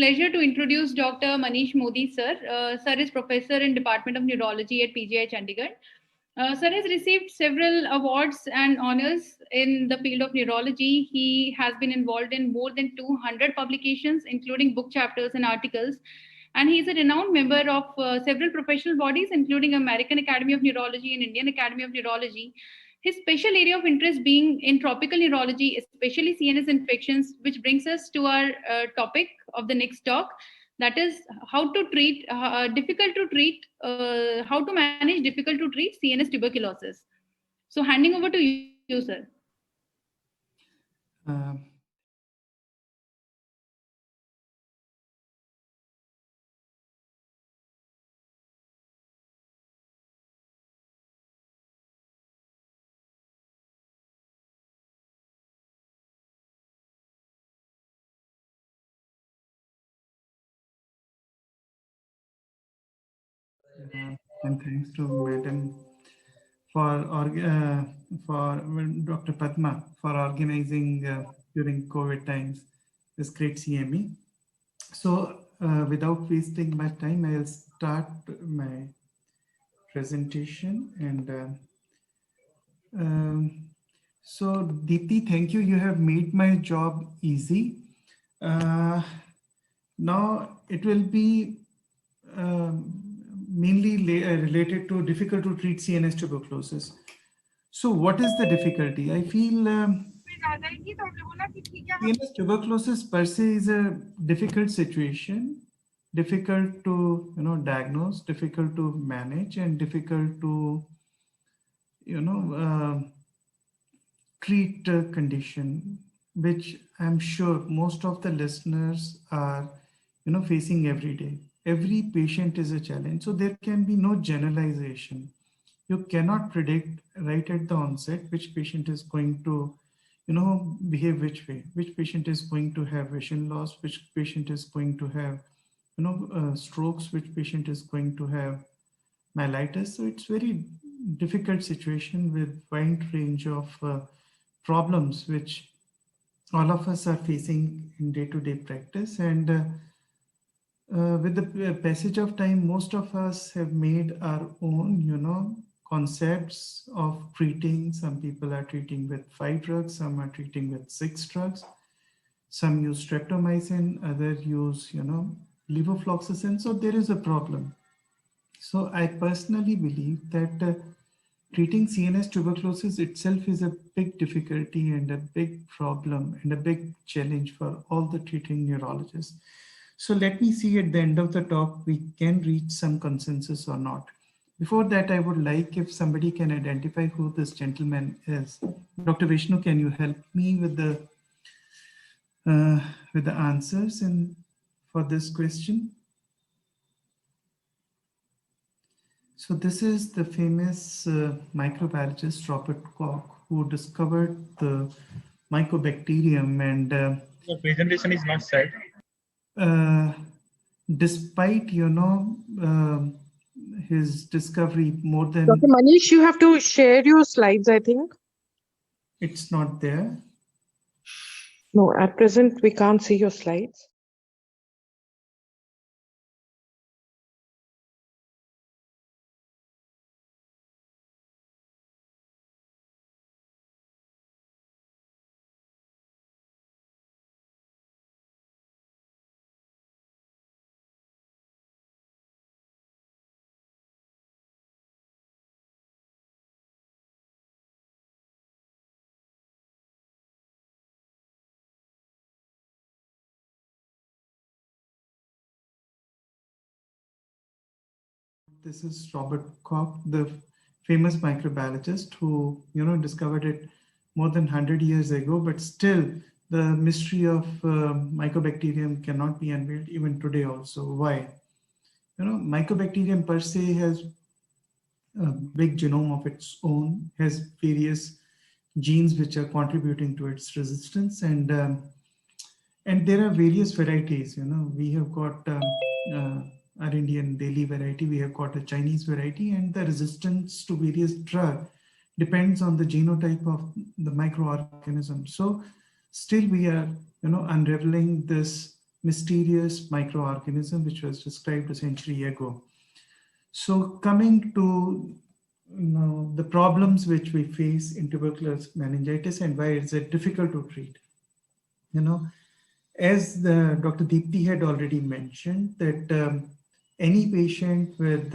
pleasure to introduce Dr. Manish Modi, sir. Sir is professor in Department of Neurology at PGI Chandigarh. Sir has received several awards and honors in the field of neurology. He has been involved in more than 200 publications, including book chapters and articles. And he is a renowned member of several professional bodies, including American Academy of Neurology and Indian Academy of Neurology. His special area of interest being in tropical neurology, especially CNS infections, which brings us to our topic of the next talk. That is how to treat how to manage difficult to treat CNS tuberculosis. So handing over to you, sir. Uh, and thanks to Madam for Dr. Padma for organizing during COVID times this great CME. So without wasting my time, I'll start my presentation. And so Deepti, thank you. You have made my job easy. Now it will be mainly related to difficult to treat CNS tuberculosis. So what is the difficulty? I feel CNS tuberculosis per se is a difficult situation, difficult to diagnose, difficult to manage, and difficult to treat a condition, which I'm sure most of the listeners are facing every day. Every patient is a challenge, so there can be no generalization. You cannot predict right at the onset which patient is going to behave which way, which patient is going to have vision loss, which patient is going to have strokes, which patient is going to have myelitis. So it's very difficult situation with wide range of problems which all of us are facing in day-to-day practice. And with the passage of time, most of us have made our own concepts of treating. Some people are treating with 5 drugs, some are treating with 6 drugs, some use streptomycin, others use levofloxacin. So there is a problem. So I personally believe that treating CNS tuberculosis itself is a big difficulty and a big problem and a big challenge for all the treating neurologists. So let me see at the end of the talk, we can reach some consensus or not. Before that, I would like if somebody can identify who this gentleman is. Dr. Vishnu, can you help me with the answers for this question? So this is the famous microbiologist Robert Koch, who discovered the mycobacterium, and the presentation is not set. Despite his discovery, more than Dr. Manish, you have to share your slides, I think. It's not there. No, at present we can't see your slides. This is Robert Koch, the famous microbiologist who discovered it more than 100 years ago, but still the mystery of mycobacterium cannot be unveiled even today also. Why? Mycobacterium per se has a big genome of its own, has various genes which are contributing to its resistance, and there are various varieties. We have got our Indian Delhi variety, we have got a Chinese variety, and the resistance to various drugs depends on the genotype of the microorganism. So still we are unraveling this mysterious microorganism which was described a century ago. So coming to the problems which we face in tuberculous meningitis and why is it difficult to treat. As Dr. Deepti had already mentioned that any patient with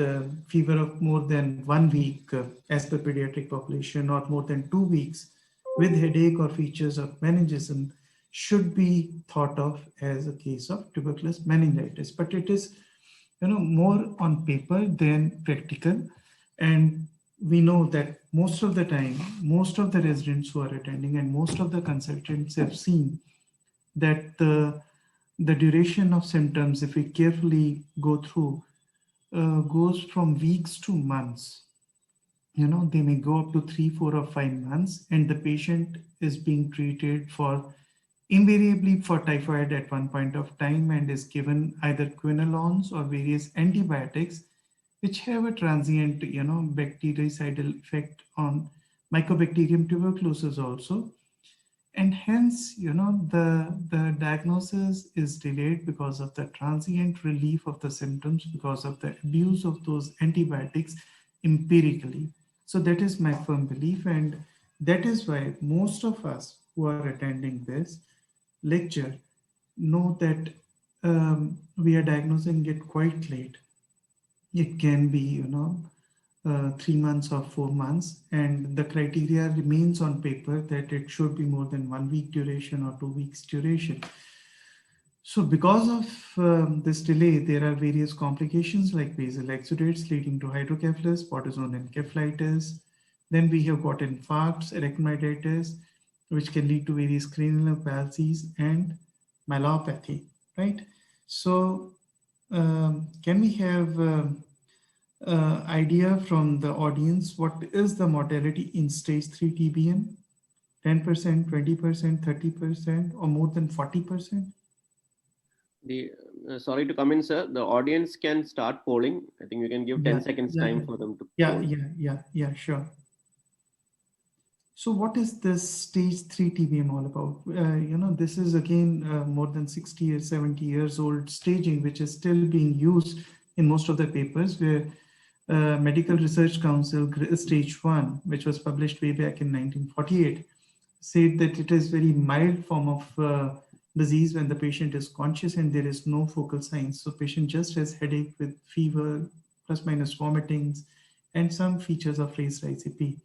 fever of more than 1 week as per pediatric population or more than 2 weeks with headache or features of meningism should be thought of as a case of tuberculous meningitis. But it is more on paper than practical. And we know that most of the time, most of the residents who are attending and most of the consultants have seen that the duration of symptoms, if we carefully go through, goes from weeks to months. They may go up to 3, 4, or 5 months, and the patient is being treated for invariably for typhoid at one point of time and is given either quinolones or various antibiotics which have a transient, bactericidal effect on Mycobacterium tuberculosis also. And hence, the diagnosis is delayed because of the transient relief of the symptoms, because of the abuse of those antibiotics empirically. So that is my firm belief. And that is why most of us who are attending this lecture know that we are diagnosing it quite late. It can be, 3 months or 4 months, and the criteria remains on paper that it should be more than 1 week duration or 2 weeks duration. So because of this delay, there are various complications like basal exudates leading to hydrocephalus, protozoan encephalitis. Then we have got infarcts, arachnoiditis, which can lead to various cranial palsies and myelopathy, right? So can we have idea from the audience what is the mortality in stage 3 TBM? 10%, 20%, 30%, or more than 40%? Sorry to come in, sir. The audience can start polling. I think we can give 10 seconds time for them to poll. Yeah, sure. So what is this stage 3 TBM all about? This is again more than 60 or 70 years old staging, which is still being used in most of the papers where Medical Research Council stage 1, which was published way back in 1948, said that it is very mild form of disease when the patient is conscious and there is no focal signs. So patient just has headache with fever, plus minus vomitings, and some features of raised ICP.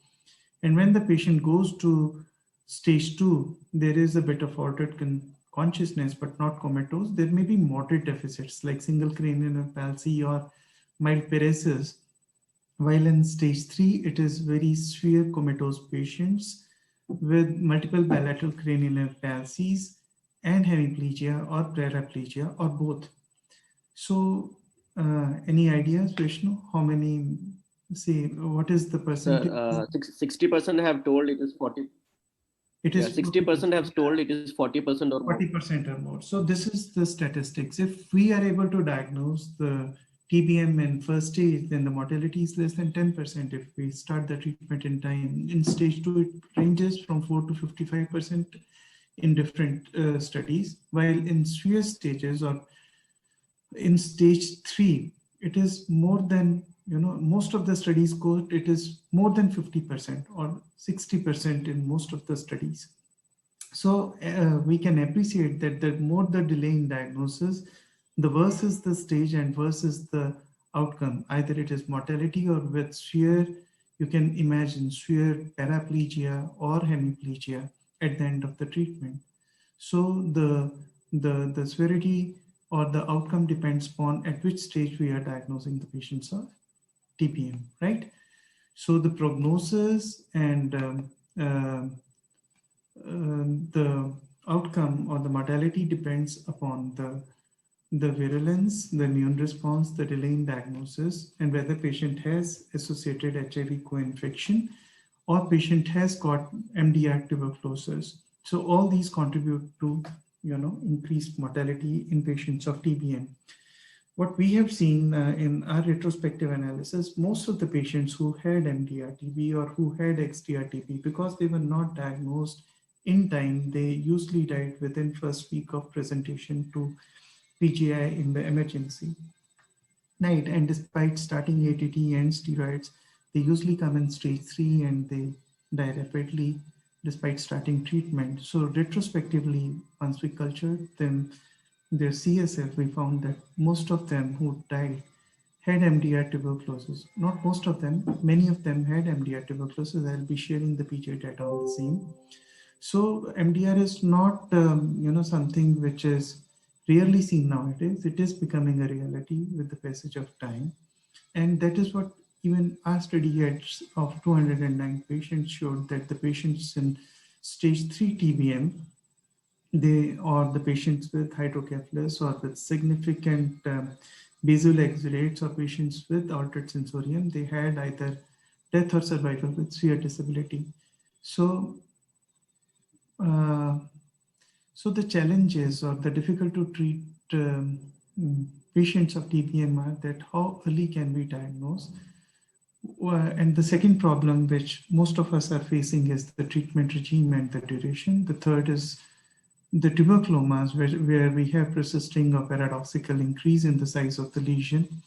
And when the patient goes to stage 2, there is a bit of altered consciousness, but not comatose. There may be moderate deficits like single cranial palsy or mild paresis. While in stage 3, it is very severe comatose patients with multiple bilateral cranial palsies and hemiplegia or paraplegia or both. So any ideas, Vishnu? How many, say, what is the percentage? 60% have told it is 40. It is 60% have told it is 40% or more. 40% or more. So this is the statistics. If we are able to diagnose the TBM in first stage, then the mortality is less than 10% if we start the treatment in time. In stage 2, it ranges from 4 to 55% in different studies, while in severe stages or in stage 3, it is more than, most of the studies quote it is more than 50% or 60% in most of the studies. So we can appreciate that the more the delay in diagnosis, the worse is the stage and worse is the outcome. Either it is mortality or with severe, you can imagine severe paraplegia or hemiplegia at the end of the treatment. So the severity or the outcome depends upon at which stage we are diagnosing the patients of TBM, right? So the prognosis and the outcome or the mortality depends upon the virulence, the immune response, the delay in diagnosis, and whether patient has associated HIV co-infection or patient has got MDR tuberculosis. So all these contribute to, increased mortality in patients of TBM. What we have seen in our retrospective analysis, most of the patients who had MDR-TB or who had XDR-TB, because they were not diagnosed in time, they usually died within first week of presentation to PGI in the emergency. Right, and despite starting ATT and steroids, they usually come in stage 3 and they die rapidly despite starting treatment. So retrospectively, once we cultured them, their CSF, we found that most of them who died had MDR tuberculosis. Not most of them, many of them had MDR tuberculosis. I'll be sharing the PGI data on the same. So MDR is not, something which is rarely seen nowadays. It is becoming a reality with the passage of time. And that is what even our study of 209 patients showed, that the patients in stage 3 TBM, or the patients with hydrocephalus or with significant basal exudates or patients with altered sensorium, they had either death or survival with severe disability. So the challenges or the difficult to treat patients of TBM are that how early can we diagnose? And the second problem which most of us are facing is the treatment regime and the duration. The third is the tuberculomas, where we have persisting or paradoxical increase in the size of the lesion.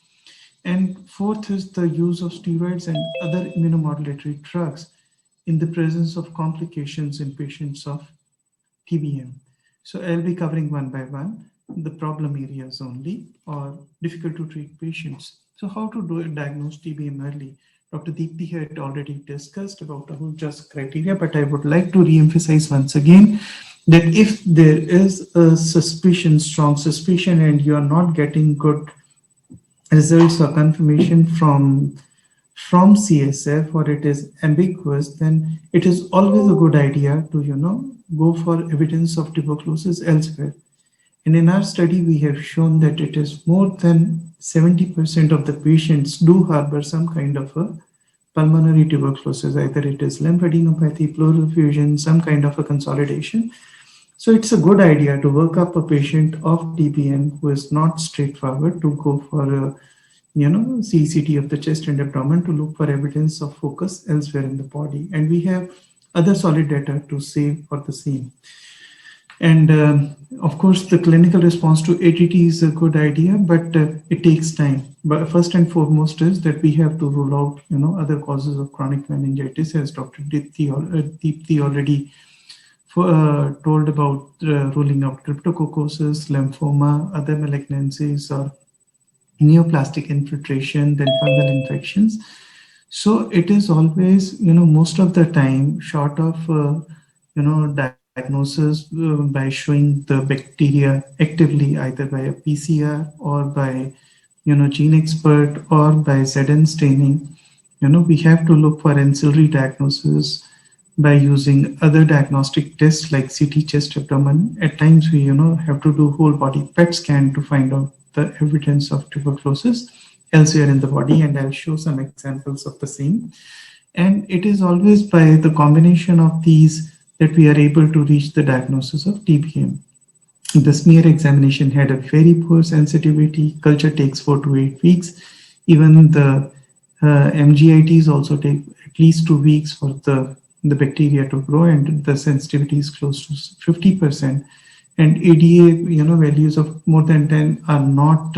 And fourth is the use of steroids and other immunomodulatory drugs in the presence of complications in patients of TBM. So I'll be covering one by one the problem areas only, or difficult to treat patients. So how to diagnose TBM early? Dr. Deepti had already discussed about the whole just criteria, but I would like to re-emphasize once again that if there is a suspicion, strong suspicion, and you are not getting good results or confirmation from CSF, or it is ambiguous, then it is always a good idea to, go for evidence of tuberculosis elsewhere. And in our study, we have shown that it is more than 70% of the patients do harbor some kind of a pulmonary tuberculosis, either it is lymphadenopathy, pleural effusion, some kind of a consolidation. So it's a good idea to work up a patient of TBM who is not straightforward to go for a CCT of the chest and abdomen to look for evidence of focus elsewhere in the body. And we have other solid data to say for the same. And of course, the clinical response to ATT is a good idea, but it takes time. But first and foremost is that we have to rule out, other causes of chronic meningitis, as Dr. Deepti already told about ruling out cryptococcosis, lymphoma, other malignancies, or neoplastic infiltration, then fungal infections. So it is always, most of the time, short of, diagnosis by showing the bacteria actively, either by a PCR or by, GeneXpert or by ZN staining. We have to look for ancillary diagnosis by using other diagnostic tests like CT chest abdomen. At times we, have to do whole body PET scan to find out the evidence of tuberculosis elsewhere in the body, and I'll show some examples of the same. And it is always by the combination of these that we are able to reach the diagnosis of TBM. The smear examination had a very poor sensitivity. Culture takes 4 to 8 weeks. Even the MGITs also take at least 2 weeks for the bacteria to grow, and the sensitivity is close to 50%. And ADA, values of more than 10 are not,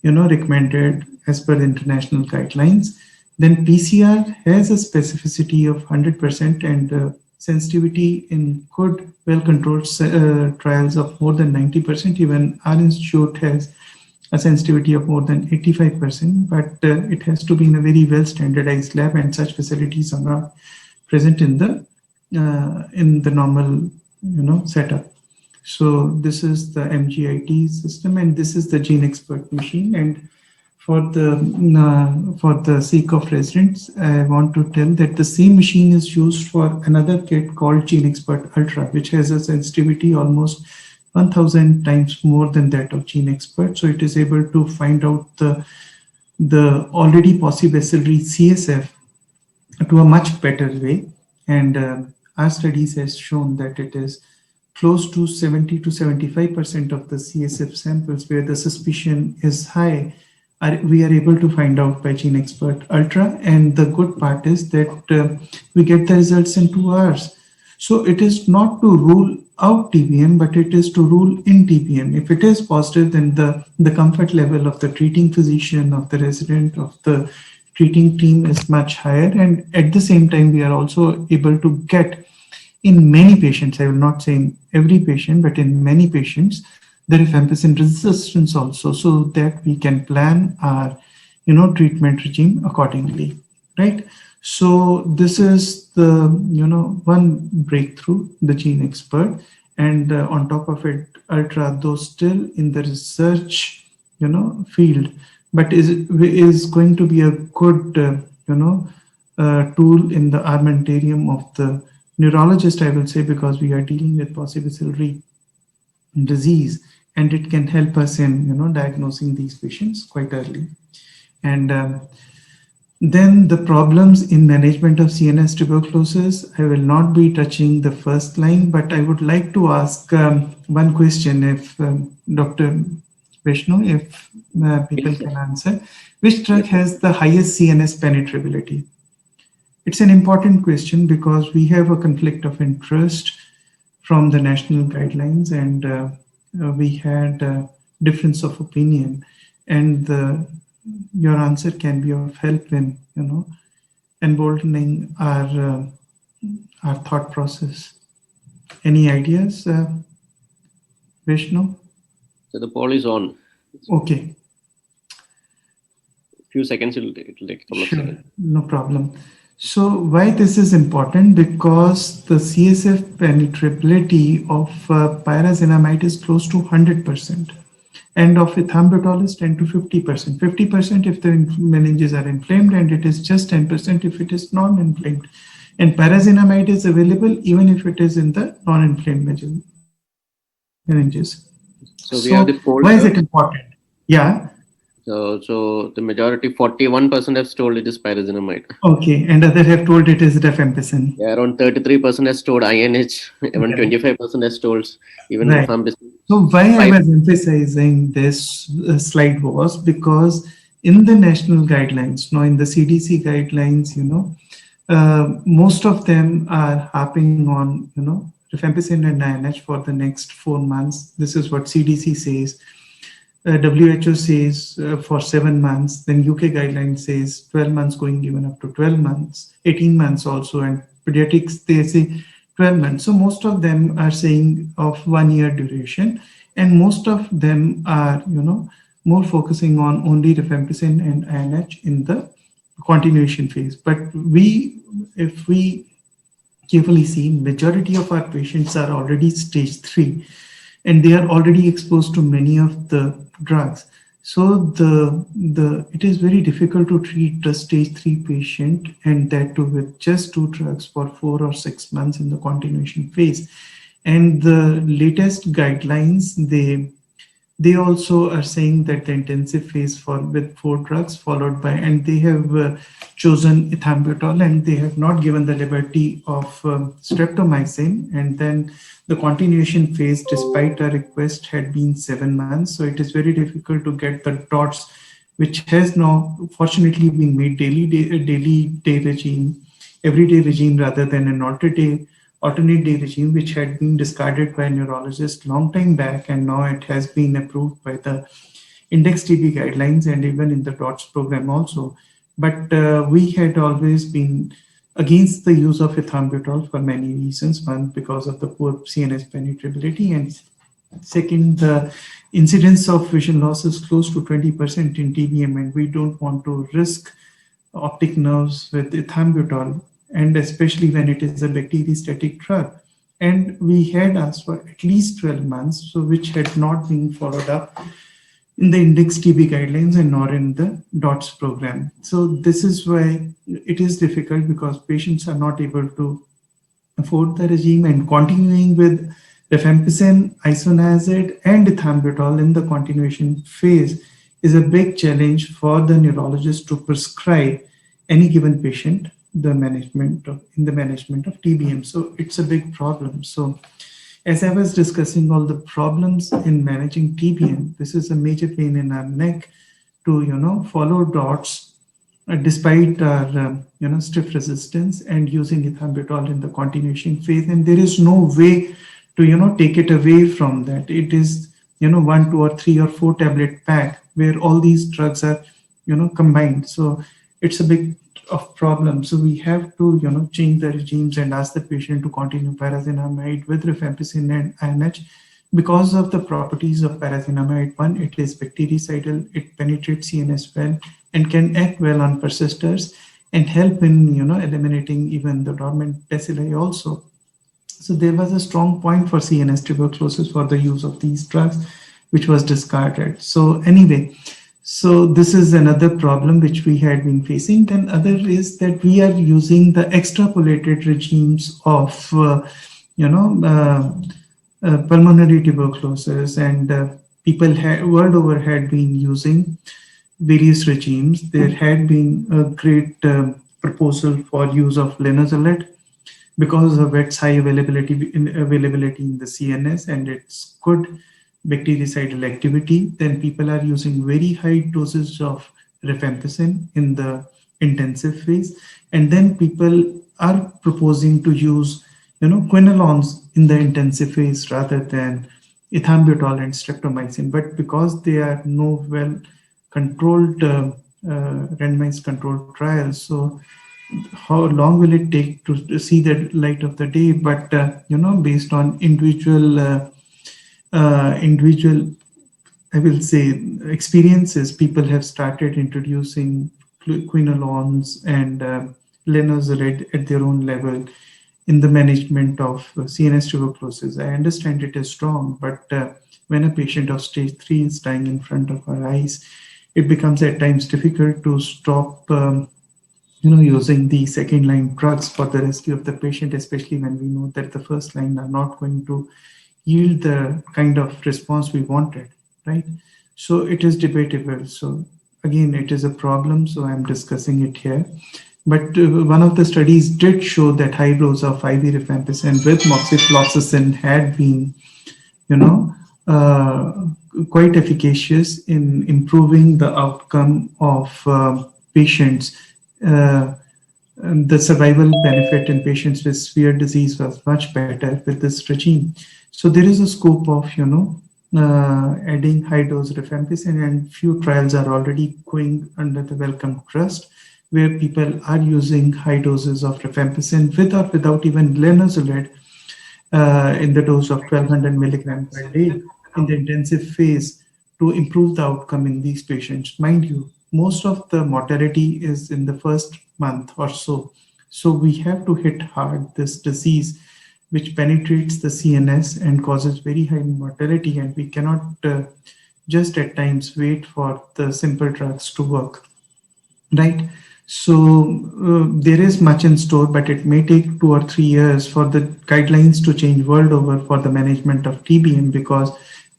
recommended as per the international guidelines. Then PCR has a specificity of 100% and sensitivity in good, well-controlled trials of more than 90%. Even our institute has a sensitivity of more than 85%, but it has to be in a very well-standardized lab, and such facilities are not present in the normal, setup. So this is the MGIT system, and this is the GeneXpert machine. And for the sake of residents, I want to tell that the same machine is used for another kit called GeneXpert Ultra, which has a sensitivity almost 1,000 times more than that of GeneXpert. So it is able to find out the already possibacillary CSF to a much better way. And our studies has shown that it is close to 70 to 75% of the CSF samples where the suspicion is high, we are able to find out by GeneXpert Ultra. And the good part is that we get the results in 2 hours. So it is not to rule out TBM, but it is to rule in TBM. If it is positive, then the comfort level of the treating physician, of the resident, of the treating team is much higher. And at the same time, we are also able to get in many patients, I will not say in every patient, but in many patients, the rifampicin resistance also, so that we can plan our treatment regime accordingly, right? So this is the one breakthrough, the Gene Expert, and on top of it, Ultra, though still in the research field, but is going to be a good tool in the armamentarium of the neurologist, I will say, because we are dealing with paucibacillary disease, and it can help us in diagnosing these patients quite early. And then the problems in management of CNS tuberculosis, I will not be touching the first line, but I would like to ask one question, if Dr. Vishnu, if people can answer. Which drug has the highest CNS penetrability? It's an important question because we have a conflict of interest from the national guidelines, and we had a difference of opinion, and your answer can be of help in emboldening our thought process. Any ideas, Vishnu? So the poll is on. Okay. Few seconds, it'll take a couple of seconds. No problem. So why this is important? Because the CSF penetrability of pyrazinamide is close to 100%. And of ethambutol is 10 to 50%. 50% if the meninges are inflamed, and it is just 10% if it is non-inflamed. And pyrazinamide is available even if it is in the non-inflamed meninges. So we have the poll. Why is it important? Yeah. So the majority, 41% have told it is pyrazinamide. Okay, and others have told it is rifampicin. Yeah, around 33% has told INH, even 25% has told even rifampicin. So why I was emphasizing this slide was because in the national guidelines, in the CDC guidelines, most of them are harping on, rifampicin and INH for the next 4 months. This is what CDC says. WHO says for 7 months, then UK guidelines says 12 months going even up to 12 months, 18 months also, and pediatrics, they say 12 months. So most of them are saying of 1 year duration, and most of them are, more focusing on only rifampicin and INH in the continuation phase. But if we carefully see, majority of our patients are already stage 3, and they are already exposed to many of the drugs. So it is very difficult to treat a stage 3 patient, and that too with just 2 drugs for 4 or 6 months in the continuation phase. And the latest guidelines, they also are saying that the intensive phase with 4 drugs followed by, and they have chosen ethambutol, and they have not given the liberty of streptomycin. And then the continuation phase, despite our request, had been 7 months. So it is very difficult to get the dots, which has now fortunately been made daily day regime, everyday regime rather than an alternate day regime, which had been discarded by a neurologist long time back, and now it has been approved by the Index TB guidelines and even in the DOTS program also. But we had always been against the use of ethambutol for many reasons. One, because of the poor CNS penetrability, and second, the incidence of vision loss is close to 20% in TBM, and we don't want to risk optic nerves with ethambutol, and especially when it is a bacteriostatic drug. And we had asked for at least 12 months, so which had not been followed up in the Index TB guidelines and nor in the DOTS program. So this is why it is difficult, because patients are not able to afford the regime, and continuing with rifampicin, isoniazid, and ethambutol in the continuation phase is a big challenge for the neurologist to prescribe any given patient in the management of TBM. So it's a big problem. So as I was discussing all the problems in managing TBM, this is a major pain in our neck to follow DOTS despite our stiff resistance and using ethambutol in the continuation phase. And there is no way to take it away from that. It is 1, 2, or 3 or 4 tablet pack where all these drugs are combined. So it's a big of problem. So we have to change the regimes and ask the patient to continue pyrazinamide with rifampicin and INH because of the properties of pyrazinamide. One, it is bactericidal, it penetrates CNS well and can act well on persisters and help in eliminating even the dormant bacilli also. So there was a strong point for CNS tuberculosis for the use of these drugs, which was discarded. So anyway, so this is another problem which we had been facing. Then other is that we are using the extrapolated regimes of pulmonary tuberculosis, and people world over had been using various regimes. There had been a great proposal for use of linezolid because of its high availability in the CNS and its good bactericidal activity. Then people are using very high doses of rifampicin in the intensive phase, and then people are proposing to use quinolones in the intensive phase rather than ethambutol and streptomycin. But because they are no well controlled randomized controlled trials, so how long will it take to see the light of the day? But based on individual I will say experiences, people have started introducing quinolones and linezolid at their own level in the management of CNS tuberculosis. I understand it is strong, but when a patient of stage 3 is dying in front of our eyes, it becomes at times difficult to stop using the second line drugs for the rescue of the patient, especially when we know that the first line are not going to yield the kind of response we wanted, right? So it is debatable. So again, it is a problem, so I'm discussing it here. But one of the studies did show that high dose of IV rifampicin with moxifloxacin had been, quite efficacious in improving the outcome of patients. The survival benefit in patients with severe disease was much better with this regime. So there is a scope of, adding high dose rifampicin, and few trials are already going under the Wellcome Trust, where people are using high doses of rifampicin with or without even linezolid in the dose of 1200 milligrams per day in the intensive phase to improve the outcome in these patients. Mind you, most of the mortality is in the first month or so. So we have to hit hard this disease, which penetrates the CNS and causes very high mortality. And we cannot just at times wait for the simple drugs to work, right? So there is much in store, but it may take 2 or 3 years for the guidelines to change world over for the management of TBM, because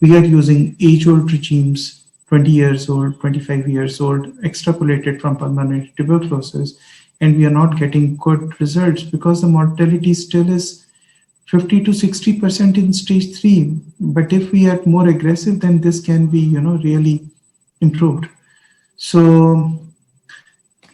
we are using age-old regimes, 20 years old, 25 years old, extrapolated from pulmonary tuberculosis, and we are not getting good results because the mortality still is 50 to 60% in stage 3. But if we are more aggressive, then this can be, really improved. So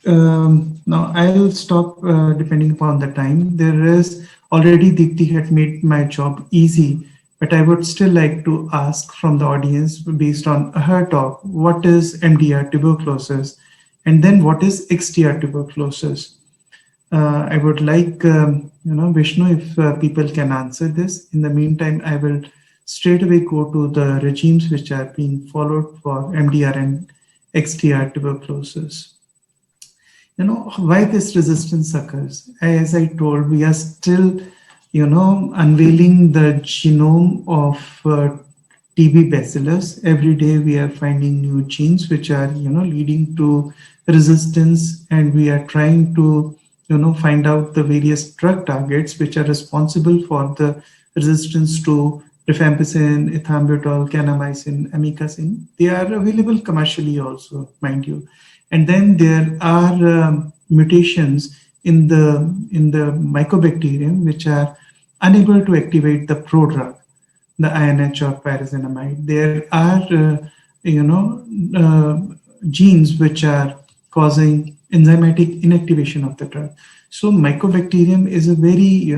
now I'll stop depending upon the time. There is already Deepti had made my job easy, but I would still like to ask from the audience, based on her talk, what is MDR tuberculosis? And then what is XDR tuberculosis? I would like, Vishnu, if people can answer this. In the meantime, I will straight away go to the regimes which are being followed for MDR and XDR tuberculosis. Why this resistance occurs? As I told, we are still, unveiling the genome of TB bacillus. Every day we are finding new genes which are, leading to resistance, and we are trying to, find out the various drug targets which are responsible for the resistance to rifampicin, ethambutol, kanamycin, amikacin. They are available commercially also, mind you. And then there are mutations in the mycobacterium which are unable to activate the prodrug, the INH or pyrazinamide. There are genes which are causing enzymatic inactivation of the drug. So mycobacterium is a very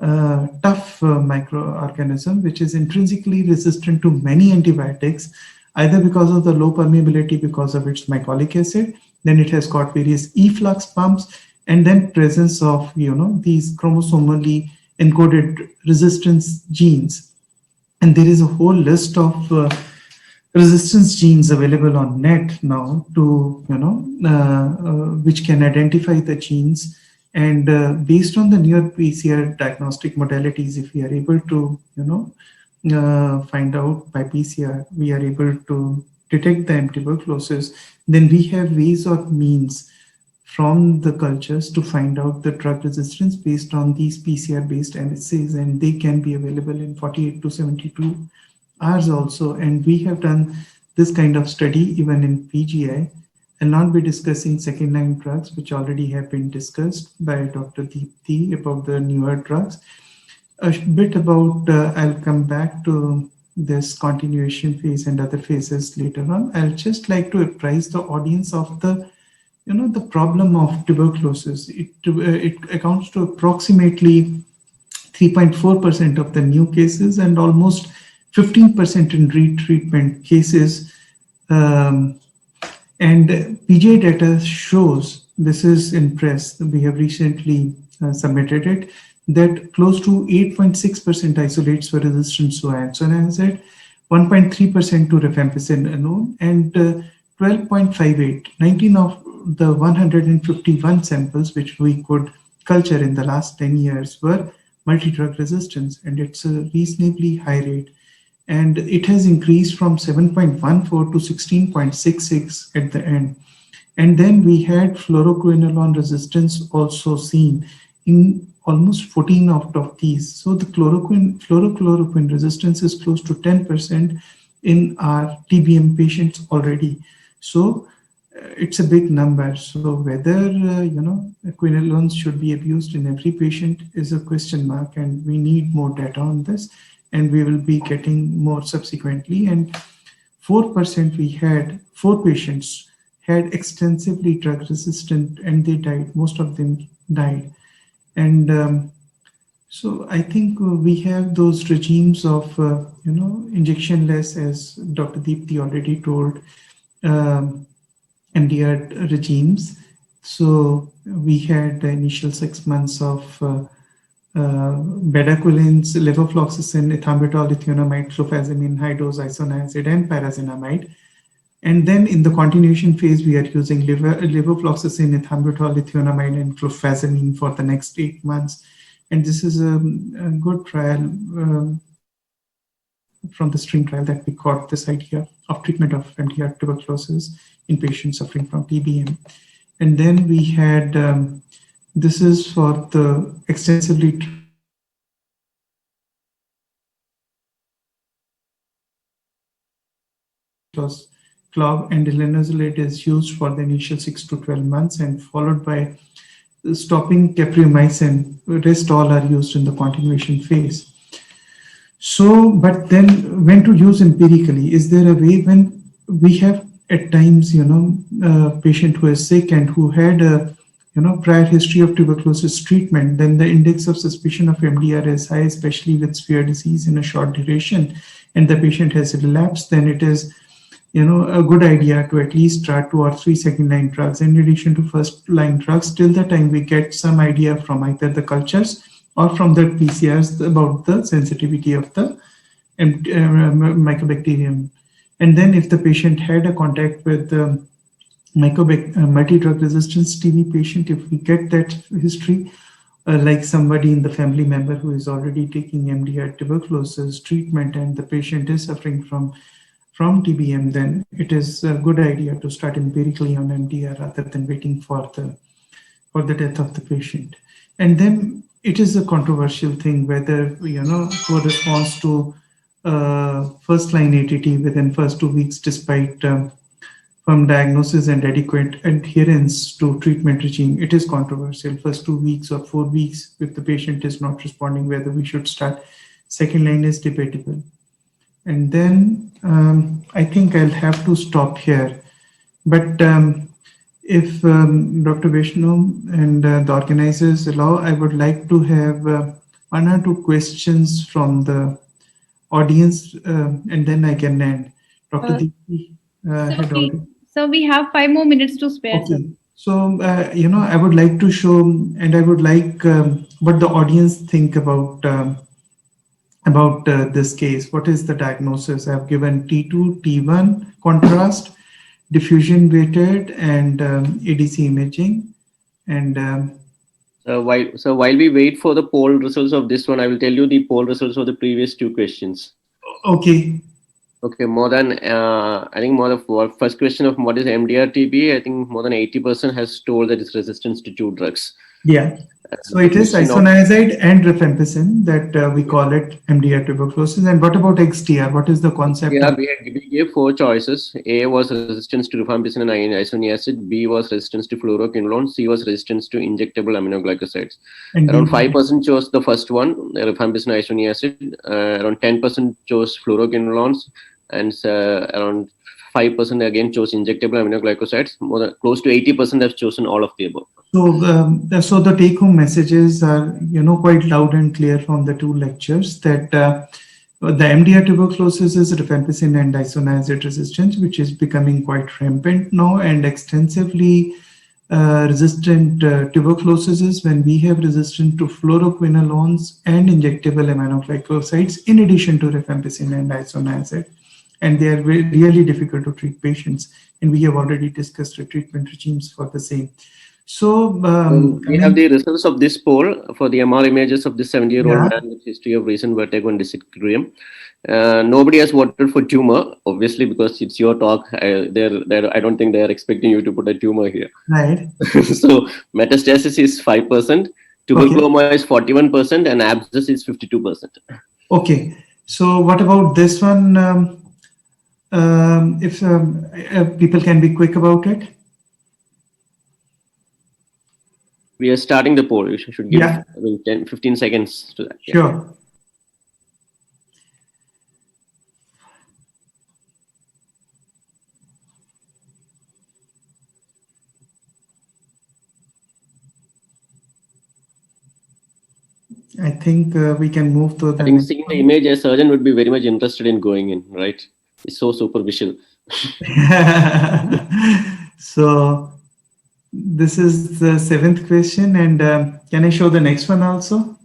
tough microorganism which is intrinsically resistant to many antibiotics, either because of the low permeability because of its mycolic acid, then it has got various efflux pumps, and then presence of these chromosomally encoded resistance genes. And there is a whole list of resistance genes available on net now to which can identify the genes. And based on the newer PCR diagnostic modalities, if we are able to find out by PCR, we are able to detect the M. tuberculosis, then we have ways or means from the cultures to find out the drug resistance based on these PCR based assays, and they can be available in 48 to 72 hours also. And we have done this kind of study even in PGI. I'll not be discussing second line drugs, which already have been discussed by Dr. Deepti about the newer drugs. A bit about, I'll come back to this continuation phase and other phases later on. I'll just like to apprise the audience of the the problem of tuberculosis. It accounts to approximately 3.4% of the new cases and almost 15% in retreatment cases. And PGI data shows, this is in press, we have recently submitted it, that close to 8.6% isolates were resistant to isoniazid, 1.3% to rifampicin alone, and 12.58, 19 of the 151 samples which we could culture in the last 10 years were multi-drug resistance, and it's a reasonably high rate. And it has increased from 7.14 to 16.66 at the end. And then we had fluoroquinolone resistance also seen in almost 14 out of these. So the fluorochloroquine resistance is close to 10% in our TBM patients already. So it's a big number. So whether quinolones should be abused in every patient is a question mark, and we need more data on this, and we will be getting more subsequently. And 4% we had 4 patients had extensively drug resistant, and they died. Most of them died. And so I think we have those regimes of injection-less, as Dr. Deepti already told, MDR regimes. So we had the initial 6 months of bedaquilins, levofloxacin, ethambutol, ethionamide, clofazimine, high-dose isoniazid, and pyrazinamide. And then in the continuation phase, we are using levofloxacin, ethambutol, ethionamide, and clofazimine for the next 8 months. And this is a good trial from the STRING trial that we got this idea of treatment of MDR tuberculosis in patients suffering from TBM. And then we had, this is for the extensively CLOV, and linezolid is used for the initial 6 to 12 months and followed by stopping capreomycin. Rest all are used in the continuation phase. So, but then when to use empirically? Is there a way when we have at times, a patient who is sick and who had a prior history of tuberculosis treatment, then the index of suspicion of MDR is high, especially with severe disease in a short duration, and the patient has relapsed, then it is a good idea to at least start 2 or 3 second-line drugs in addition to first-line drugs till the time we get some idea from either the cultures or from the PCRs about the sensitivity of the Mycobacterium. And then if the patient had a contact with multi-drug resistance TB patient, if we get that history, like somebody in the family member who is already taking MDR tuberculosis treatment and the patient is suffering from TBM, then it is a good idea to start empirically on MDR rather than waiting for the death of the patient. And then it is a controversial thing whether, for response to first line ATT within first 2 weeks, despite firm diagnosis and adequate adherence to treatment regime, it is controversial. First 2 weeks or 4 weeks, if the patient is not responding, whether we should start second line is debatable. And then I think I'll have to stop here. But if Dr. Vishnu and the organizers allow, I would like to have one or two questions from the audience, and then I can end. Dr. Deepti had already. So we have 5 more minutes to spare. Okay. So, I would like to show, and I would like what the audience think about this case. What is the diagnosis? I've given T2, T1 contrast, diffusion weighted, and ADC imaging. And while we wait for the poll results of this one, I will tell you the poll results of the previous 2 questions. Okay. Okay, more than I think more of first question of what is MDR-TB, I think more than 80% has told that it's resistance to 2 drugs. Yeah. So it is isoniazid and rifampicin that we call it MDR tuberculosis. And what about XDR? What is the concept? Yeah, we gave 4 choices. A was resistance to rifampicin and isoniazid. B was resistance to fluoroquinolone. C was resistance to injectable aminoglycosides. And around 5% chose the first one, rifampicin isoniazid. Around 10% chose fluoroquinolones, and around 5% again chose injectable aminoglycosides. Close to 80% have chosen all of the above. So the take-home messages are, quite loud and clear from the 2 lectures that the MDR tuberculosis is rifampicin and isoniazid resistance, which is becoming quite rampant now, and extensively resistant tuberculosis is when we have resistance to fluoroquinolones and injectable aminoglycosides in addition to rifampicin and isoniazid. And they are really difficult to treat patients. And we have already discussed the treatment regimes for the same. So we have the results of this poll for the MR images of this 70-year-old man with history of recent vertigo and dysequilibrium. Nobody has voted for tumor, obviously, because it's your talk. I don't think they are expecting you to put a tumor here. Right. So metastasis is 5%, tuberculoma is 41%, and abscess is 52%. Okay. So what about this one? If people can be quick about it. We are starting the poll. You should give 10-15 seconds to that. Sure. I think we can move to the. I think seeing the image, a surgeon would be very much interested in going in, right? It's so superficial. So this is the 7th question, and can I show the next one also?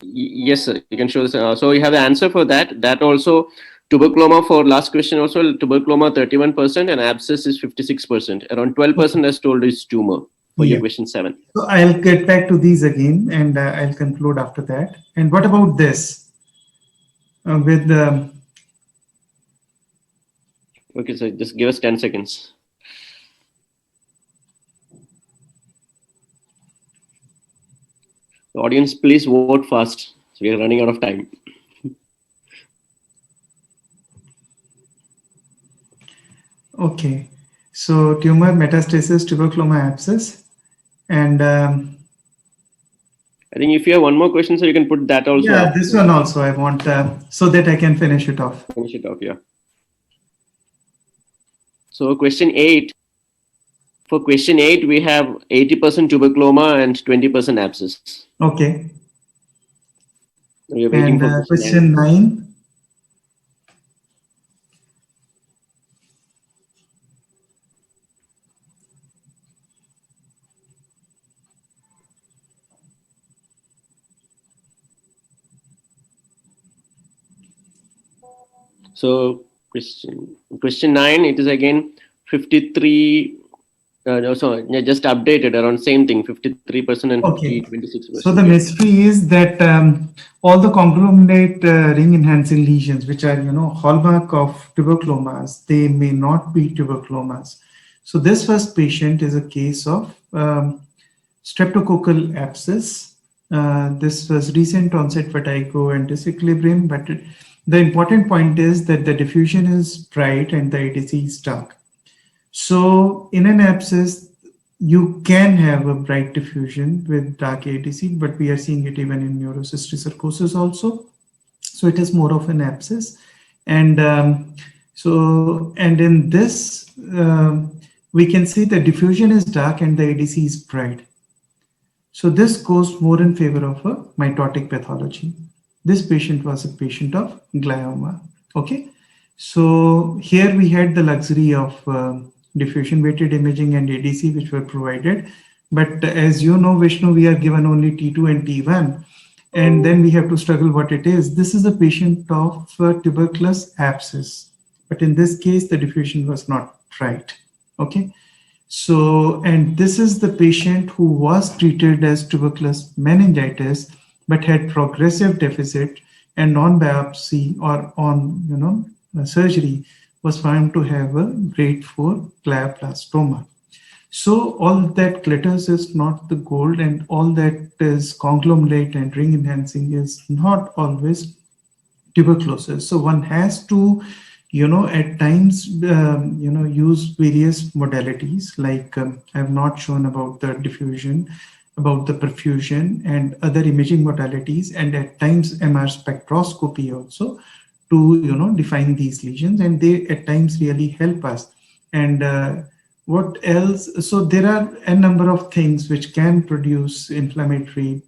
Yes, sir. You can show this. So you have the answer for that. That also, tuberculoma for last question also, tuberculoma 31% and abscess is 56%. Around 12% has told is tumor for your question 7. So I'll get back to these again, and I'll conclude after that. And what about this? With the. Okay, so just give us 10 seconds. The audience, please vote fast. So we are running out of time. Okay, so tumor, metastasis, tuberculoma, abscess, and I think if you have one more question, so you can put that also. Yeah, this one also I want so that I can finish it off. Finish it off, yeah. So question 8. For question 8, we have 80% tuberculoma and 20% abscess. Okay. We are waiting for question 9. So question 9, it is again 53. Just updated around same thing, 53% and 26%. So the mystery is that all the conglomerate ring enhancing lesions, which are hallmark of tuberculomas, they may not be tuberculomas. So this first patient is a case of streptococcal abscess. This was recent onset vertigo and dysequilibrium, but the important point is that the diffusion is bright and the ADC is dark. So in an abscess, you can have a bright diffusion with dark ADC, but we are seeing it even in neurocysticercosis also. So it is more of an abscess. And in this, we can see the diffusion is dark and the ADC is bright. So this goes more in favor of a mitotic pathology. This patient was a patient of glioma. Okay. So here we had the luxury of diffusion weighted imaging and ADC, which were provided. But as you know, Vishnu, we are given only T2 and T1. And then we have to struggle what it is. This is a patient of tuberculous abscess. But in this case, the diffusion was not right. Okay. So, and this is the patient who was treated as tuberculous meningitis, but had progressive deficit, and on biopsy or on, surgery was found to have a grade 4 glioblastoma. So all that glitters is not the gold, and all that is conglomerate and ring enhancing is not always tuberculosis. So one has to, at times, use various modalities, like I have not shown about the diffusion, about the perfusion and other imaging modalities, and at times MR spectroscopy also to, define these lesions, and they at times really help us. And what else? So there are a number of things which can produce inflammatory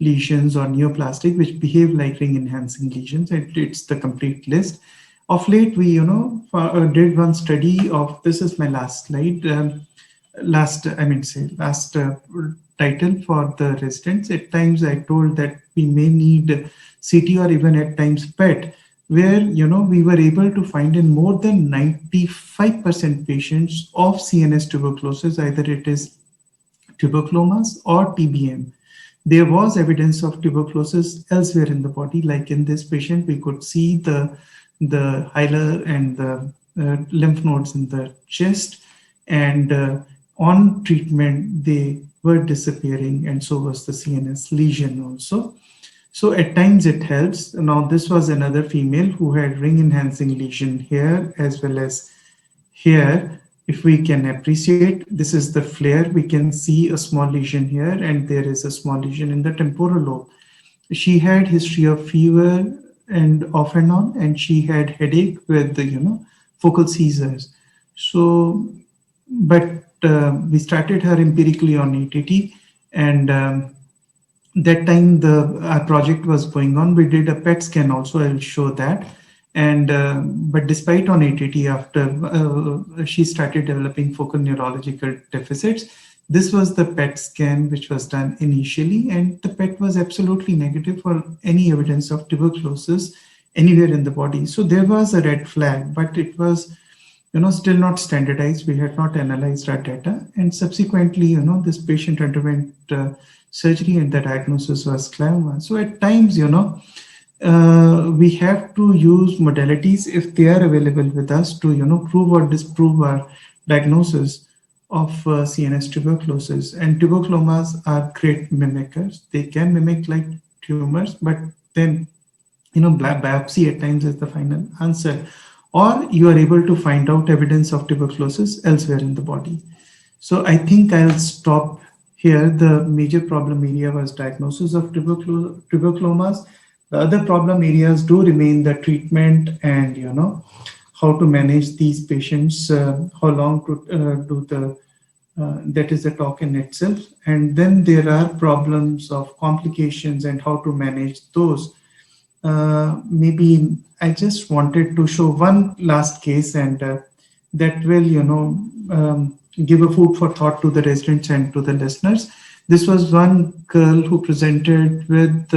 lesions or neoplastic, which behave like ring enhancing lesions. It's the complete list. Of late, we did one study of, this is my last slide, last title for the residents. At times I told that we may need CT or even at times PET, where we were able to find in more than 95% patients of CNS tuberculosis, either it is tuberculomas or TBM. There was evidence of tuberculosis elsewhere in the body, like in this patient, we could see the hilar and the lymph nodes in the chest, and on treatment, they were disappearing, and so was the CNS lesion also. So at times it helps. Now this was another female who had ring enhancing lesion here as well as here. If we can appreciate, this is the flare. We can see a small lesion here, and there is a small lesion in the temporal lobe. She had history of fever and off and on, and she had headache with the focal seizures. So, but we started her empirically on ATT, and that time our project was going on. We did a PET scan also. I'll show that. And but despite on ATT, after she started developing focal neurological deficits, this was the PET scan which was done initially, and the PET was absolutely negative for any evidence of tuberculosis anywhere in the body. So there was a red flag, but it was still not standardized. We had not analyzed our data, and subsequently this patient underwent surgery, and the diagnosis was glioma. So at times we have to use modalities if they are available with us to prove or disprove our diagnosis of CNS tuberculosis. And tuberculomas are great mimickers. They can mimic like tumors, but then biopsy at times is the final answer, or you are able to find out evidence of tuberculosis elsewhere in the body. So I think I'll stop here. The major problem area was diagnosis of tuberculomas. The other problem areas do remain the treatment and how to manage these patients, how long to do the that is the talk in itself. And then there are problems of complications and how to manage those. Maybe I just wanted to show one last case, and that will give a food for thought to the residents and to the listeners. This was one girl who presented with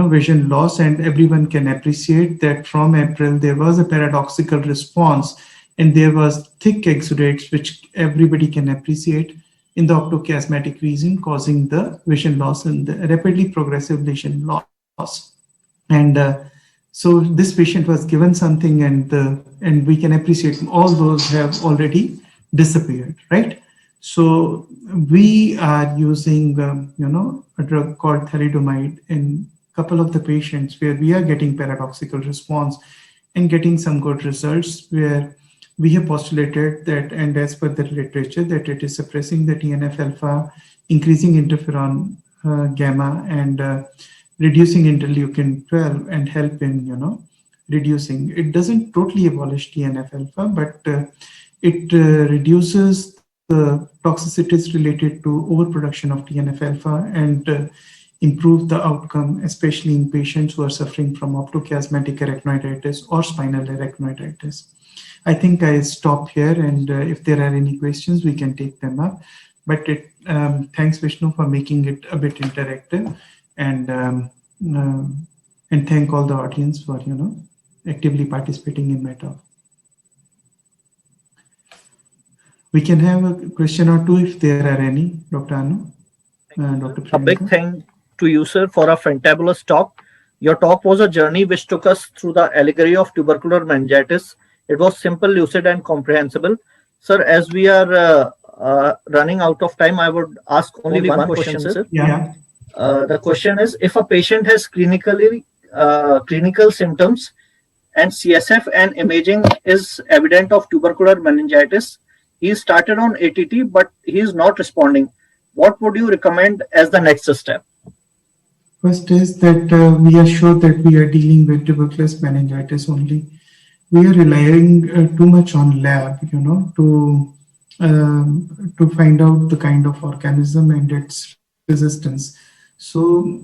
vision loss, and everyone can appreciate that from April there was a paradoxical response, and there was thick exudates, which everybody can appreciate in the optochiasmatic region, causing the vision loss and the rapidly progressive vision loss. And so this patient was given something, and we can appreciate all those have already disappeared, right? So we are using a drug called thalidomide in a couple of the patients where we are getting paradoxical response and getting some good results, where we have postulated that, and as per the literature, that it is suppressing the TNF alpha, increasing interferon gamma, and reducing interleukin 12, and help in reducing. It doesn't totally abolish TNF alpha, but it reduces the toxicities related to overproduction of TNF-alpha and improve the outcome, especially in patients who are suffering from optochiasmatic arachnoiditis or spinal arachnoiditis. I think I stop here, and if there are any questions, we can take them up. But thanks, Vishnu, for making it a bit interactive, and thank all the audience for actively participating in my talk. We can have a question or two if there are any, Dr. Anu, Dr. A big Priyanka. thank to you, sir, for a fantabulous talk. Your talk was a journey which took us through the allegory of tubercular meningitis. It was simple, lucid, and comprehensible. Sir, as we are running out of time, I would ask only one question, sir. Yeah. The question is, if a patient has clinical symptoms and CSF and imaging is evident of tubercular meningitis, he started on ATT, but he is not responding. What would you recommend as the next step? First is that we are sure that we are dealing with tuberculous meningitis only. We are relying too much on lab, to find out the kind of organism and its resistance. So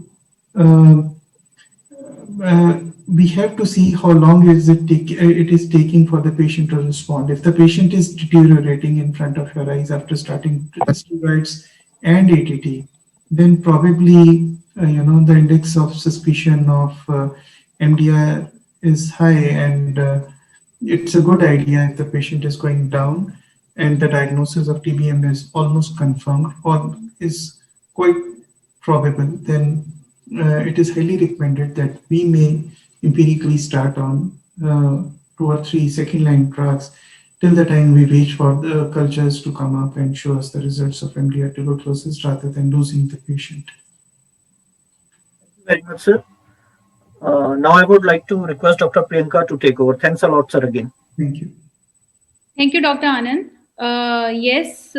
we have to see how long it is taking for the patient to respond. If the patient is deteriorating in front of your eyes after starting steroids and ATT, then probably the index of suspicion of MDR is high, and it's a good idea if the patient is going down and the diagnosis of TBM is almost confirmed or is quite probable, then it is highly recommended that we may empirically start on 2 or 3 second-line drugs till the time we wait for the cultures to come up and show us the results of MDR tuberculosis rather than losing the patient. Very much, sir. Now I would like to request Dr. Priyanka to take over. Thanks a lot, sir, again. Thank you. Thank you, Dr. Anand. Yes,